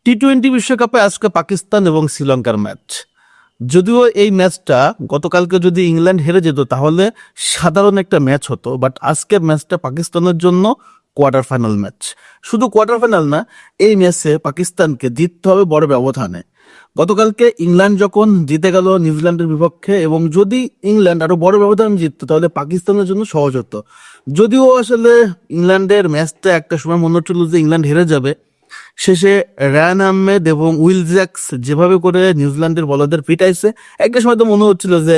টি-20 বিশ্বকাপে আজকে পাকিস্তান এবং শ্রীলঙ্কার ম্যাচ। যদিও এই ম্যাচটা গতকালকে যদি ইংল্যান্ড হেরে যেত তাহলে সাধারণ একটা ম্যাচ হতো, বাট আজকের ম্যাচটা পাকিস্তানের জন্য কোয়ার্টার ফাইনাল ম্যাচ। শুধু কোয়ার্টার ফাইনাল না, এই ম্যাচে পাকিস্তানকে জিততে হবে বড় ব্যবধানে। গতকালকে ইংল্যান্ড যখন জিতে গেল নিউজিল্যান্ডের বিপক্ষে, এবং যদি ইংল্যান্ড আরো বড় ব্যবধান জিততো তাহলে পাকিস্তানের জন্য সহজ হতো। যদিও আসলে ইংল্যান্ডের ম্যাচটা একটা সময় মনে হচ্ছিল যে ইংল্যান্ড হেরে যাবে, শেষে রায়ান আহমেদ এবং উইল জ্যাক্স যেভাবে করে নিউজিল্যান্ডের বলারদের পিটাইছে, একটা সময় তো মনে হচ্ছিল যে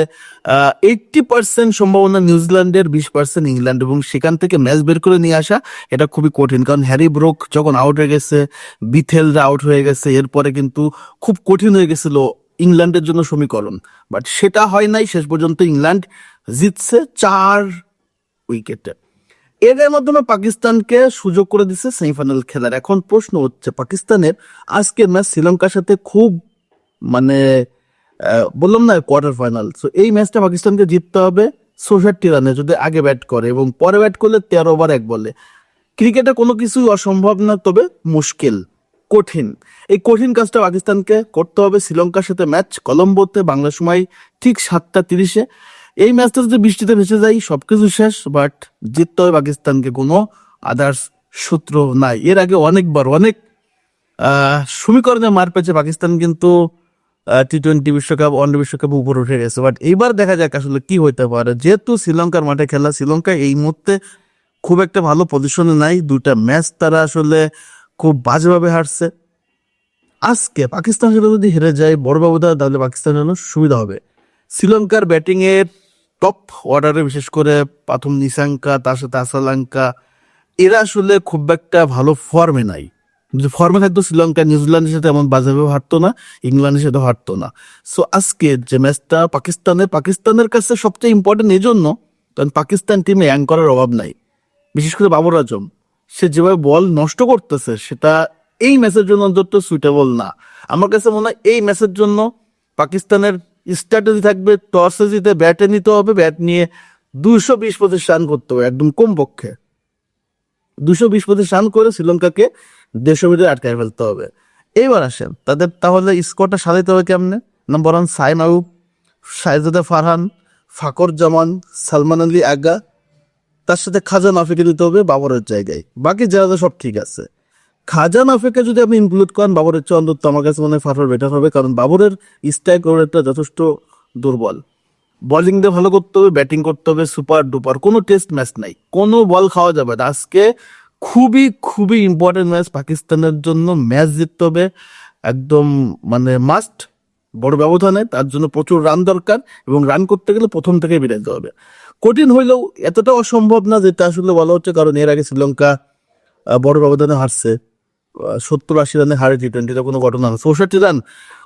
80% সম্ভাবনা নিউজিল্যান্ডের, 20% ইংল্যান্ড, এবং সেখান থেকে ম্যাচ বের করে নিয়ে আসা এটা খুবই কঠিন। কারণ হ্যারি ব্রুক যখন আউট হয়ে গেছে, বিথেলরা আউট হয়ে গেছে, এরপরে কিন্তু খুব কঠিন হয়ে গেছিল ইংল্যান্ডের জন্য সমীকরণ। বাট সেটা হয় নাই, শেষ পর্যন্ত ইংল্যান্ড জিতছে 4 উইকেটে। এর মাধ্যমে পাকিস্তানকে সুযোগ করে দিচ্ছে সেমিফাইনাল খেলার। এখন প্রশ্ন হচ্ছে, পাকিস্তানের আজকের ম্যাচ শ্রীলঙ্কার সাথে খুব মানে বললাম না কোয়ার্টার ফাইনাল, সো এই ম্যাচটা পাকিস্তানকে জিততে হবে 64 রানে যদি আগে ব্যাট করে, এবং পরে ব্যাট করলে 13 ওভার 1 বলে। ক্রিকেটে কোনো কিছুই অসম্ভব না, তবে মুশকিল, কঠিন। এই কঠিন কাজটা পাকিস্তানকে করতে হবে। শ্রীলঙ্কার সাথে ম্যাচ কলম্বোতে বাংলা সময় ঠিক 7:30-এ। এই ম্যাচটা যদি বৃষ্টিতে ভেসে যায় সবকিছু শেষ, বাট জিততে হবে পাকিস্তানকে, কোনো আদার্স সূত্র নাই। এর আগে অনেকবার অনেক সমীকরণে মার পেয়েছে পাকিস্তান, কিন্তু টি-20 বিশ্বকাপ, ওয়ানডে বিশ্বকাপে উপরে উঠে গেছে। বাট এইবার দেখা যাক আসলে কি হইতে পারে। যেহেতু শ্রীলঙ্কার মাঠে খেলা, শ্রীলঙ্কা এই মুহূর্তে খুব একটা ভালো পজিশনে নাই। 2টা ম্যাচ তারা আসলে খুব বাজেভাবে হারছে। আজকে পাকিস্তান সাথে যদি হেরে যায় বড় ব্যবধান, তাহলে পাকিস্তানের জন্য সুবিধা হবে। শ্রীলঙ্কার ব্যাটিং এর টপ অর্ডারে বিশেষ করে প্রথম নিশাঙ্কা, তার সাথে আসালাঙ্কা, এরা আসলে খুব একটা ভালো ফর্মে নাই। যদি ফর্মে থাকতো শ্রীলঙ্কা নিউজিল্যান্ডের সাথে এমন বাজেভাবে হারতো না, ইংল্যান্ডের সাথে হারতো না। সো আজকে যে ম্যাচটা পাকিস্তানের কাছে সবচেয়ে ইম্পর্টেন্ট এই জন্য, কারণ পাকিস্তান টিমে অ্যাঙ্করের অভাব নাই। বিশেষ করে বাবর আজম, সে যেভাবে বল নষ্ট করতেছে সেটা এই ম্যাচের জন্য অন্তত সুইটেবল না। আমার কাছে মনে হয় এই ম্যাচের জন্য পাকিস্তানের স্ট্র্যাটেজি থাকবে টসে জিতে ব্যাটে নিতে হবে, ব্যাট নিয়ে 220-25 রান করতে হবে, একদম কমপক্ষে 220-25 রান করে শ্রীলঙ্কাকে 150 মিটার আটকায় ফেলতে হবে। এইবার আসেন তাদের তাহলে স্কোরটা সাজাইতে হবে কেমনে। নাম্বার 1 সাইম আউব, শাহজাদা ফারহান, ফাকর জামান, সালমান আলী আগা, তার সাথে খাজা নাফিকে দিতে হবে বাবরের জায়গায়। বাকি যারা সব ঠিক আছে। খাজা নাফিকে যদি আপনি ইনক্লুড করেন বাবরের চেয়ে, অন্তত আমার কাছে মনে হয় ফারহার বেটার হবে, কারণ বাবরের স্ট্রাইক রেটটা যথেষ্ট দুর্বল। বোলিং দিয়ে ভালো করতে হবে, ব্যাটিং করতে হবে সুপার ডুপার। কোনো টেস্ট ম্যাচ নাই, কোনো বল খাওয়া যাবে না। আজকে খুবই খুবই ইম্পর্টেন্ট ম্যাচ পাকিস্তানের জন্য। ম্যাচ জিততে হবে একদম, মানে মাস্ট, বড় ব্যবধানে। তার জন্য প্রচুর রান দরকার, এবং রান করতে গেলে প্রথম থেকে বেরোতে হবে। কঠিন হইলেও এতটা অসম্ভব না যেটা আসলে বলা হচ্ছে, কারণ এর আগে শ্রীলঙ্কা বড় ব্যবধানে হারছে, 70-80 রানে হারে টি-20, কোনো ঘটনা না। 64 রান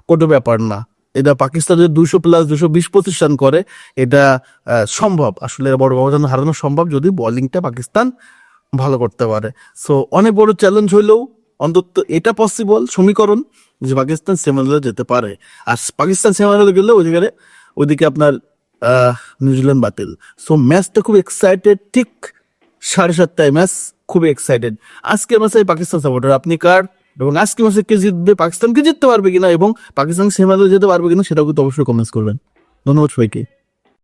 কোনো ব্যাপার না। এটা পাকিস্তান যদি 200+ 220-25 রান করে, এটা সম্ভব। আসলে বড় ব্যবধানে হারানো সম্ভব যদি বোলিংটা পাকিস্তান ভালো করতে পারে। সো অনেক বড় চ্যালেঞ্জ হইলেও অন্তত এটা পসিবল সমীকরণ যে পাকিস্তান সেমিফাইনালে যেতে পারে। আর পাকিস্তান সেমিফাইনালে গেলে ওইদিকে আপনার নিউজিল্যান্ড বাতিল। সো ম্যাচটা খুব এক্সাইটেড, ঠিক 7:30টায় ম্যাচ, খুবই এক্সাইটেড। আজকের ম্যাচে পাকিস্তান সাপোর্টার, আপনি কার, এবং আজকে ম্যাচে কে জিতবে, পাকিস্তানকে জিততে পারবে কিনা, এবং পাকিস্তান সেমিফাইনালে যেতে পারবে কিনা, সেটাও কিন্তু অবশ্যই কমেন্টস করবেন। ধন্যবাদ সবাইকে।